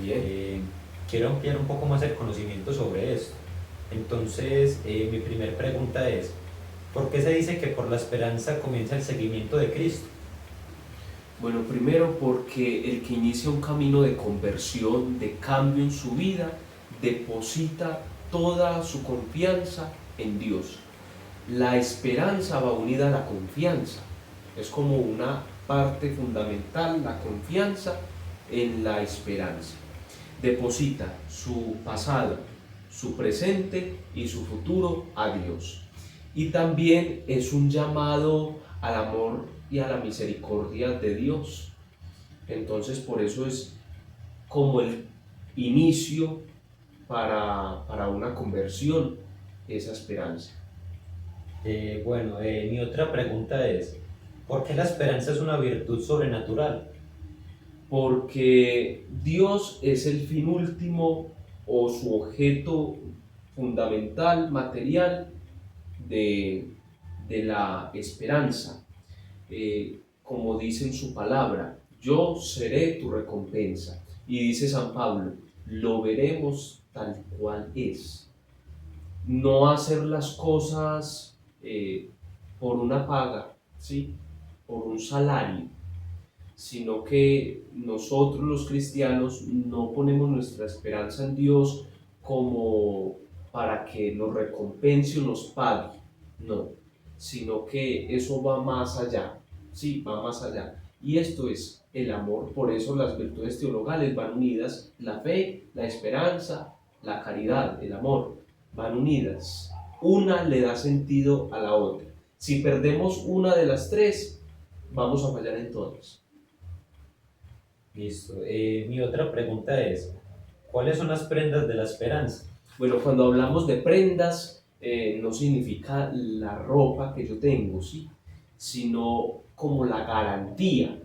Bien. Quiero ampliar un poco más el conocimiento sobre esto. Entonces, mi primera pregunta es, ¿por qué se dice que por la esperanza comienza el seguimiento de Cristo? Bueno, primero porque el que inicia un camino de conversión, de cambio en su vida, deposita toda su confianza en Dios. La esperanza va unida a la confianza. Es como una parte fundamental, la confianza en la esperanza. Deposita su pasado, su presente y su futuro a Dios. Y también es un llamado al amor y a la misericordia de Dios. Entonces por eso es como el inicio para una conversión, esa esperanza. Mi otra pregunta es, ¿por qué la esperanza es una virtud sobrenatural? Porque Dios es el fin último o su objeto fundamental, material de, de la esperanza. Como dice en su palabra, yo seré tu recompensa. Y dice San Pablo, lo veremos tal cual es. No hacer las cosas por una paga, ¿sí? Por un salario, sino que nosotros los cristianos no ponemos nuestra esperanza en Dios como para que nos recompense o nos pague, no, sino que eso va más allá, sí, va más allá. Y esto es el amor, por eso las virtudes teologales van unidas, la fe, la esperanza, la caridad, el amor, van unidas. Una le da sentido a la otra. Si perdemos una de las tres, vamos a fallar en todas. Listo. Mi otra pregunta es, ¿cuáles son las prendas de la esperanza? Bueno, cuando hablamos de prendas, no significa la ropa que yo tengo, ¿sí? Sino como la garantía.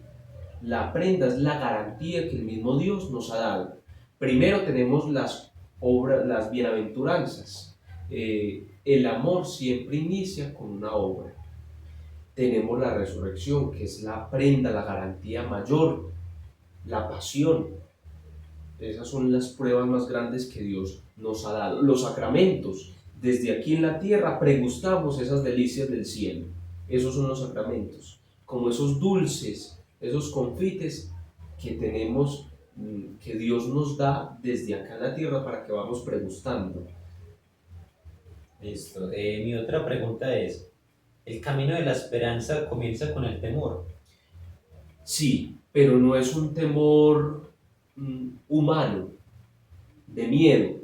La prenda es la garantía que el mismo Dios nos ha dado. Primero tenemos las obras, las bienaventuranzas. El amor siempre inicia con una obra. Tenemos la resurrección, que es la prenda, la garantía mayor, la pasión. Esas son las pruebas más grandes que Dios nos ha dado. Los sacramentos. Desde aquí en la tierra pregustamos esas delicias del cielo. Esos son los sacramentos. Como esos dulces, esos confites que tenemos, que Dios nos da desde acá en la tierra para que vamos pregustando. Listo. Mi otra pregunta es, ¿el camino de la esperanza comienza con el temor? Sí, pero no es un temor humano, de miedo,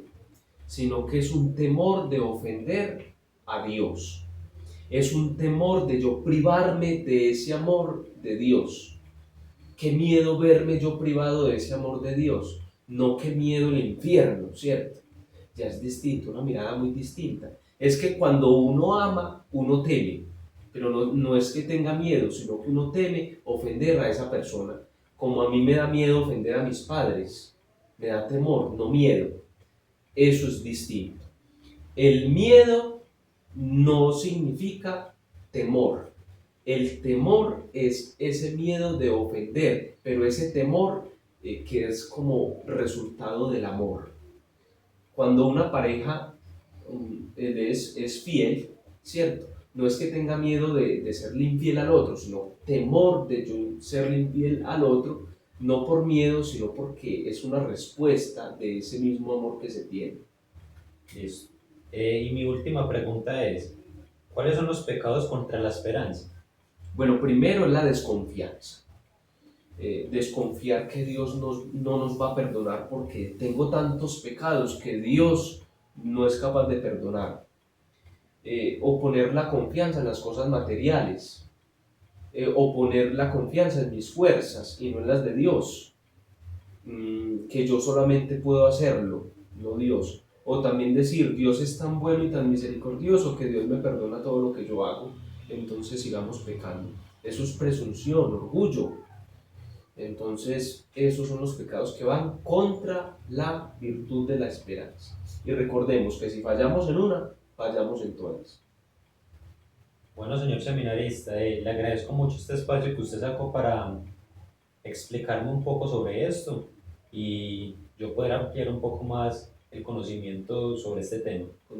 sino que es un temor de ofender a Dios. Es un temor de yo privarme de ese amor de Dios. Qué miedo verme yo privado de ese amor de Dios. No qué miedo el infierno, ¿cierto? Ya es distinto, una mirada muy distinta. Es que cuando uno ama, uno teme. Pero no es que tenga miedo, sino que uno teme ofender a esa persona. Como a mí me da miedo ofender a mis padres. Me da temor, no miedo. Eso es distinto. El miedo no significa temor. El temor es ese miedo de ofender, pero ese temor que es como resultado del amor. Cuando una pareja es fiel, ¿cierto? No es que tenga miedo de serle infiel al otro, sino temor de yo serle infiel al otro, no por miedo, sino porque es una respuesta de ese mismo amor que se tiene. Listo. Y mi última pregunta es, ¿cuáles son los pecados contra la esperanza? Bueno, primero es la desconfianza. Desconfiar que Dios no nos va a perdonar porque tengo tantos pecados que Dios no es capaz de perdonar. O poner la confianza en las cosas materiales, o poner la confianza en mis fuerzas y no en las de Dios, que yo solamente puedo hacerlo, no Dios. O también decir, Dios es tan bueno y tan misericordioso que Dios me perdona todo lo que yo hago, entonces sigamos pecando. Eso es presunción, orgullo. Entonces, esos son los pecados que van contra la virtud de la esperanza. Y recordemos que si fallamos en una, fallamos en todas. Bueno, señor seminarista, le agradezco mucho este espacio que usted sacó para explicarme un poco sobre esto y yo poder ampliar un poco más el conocimiento sobre este tema.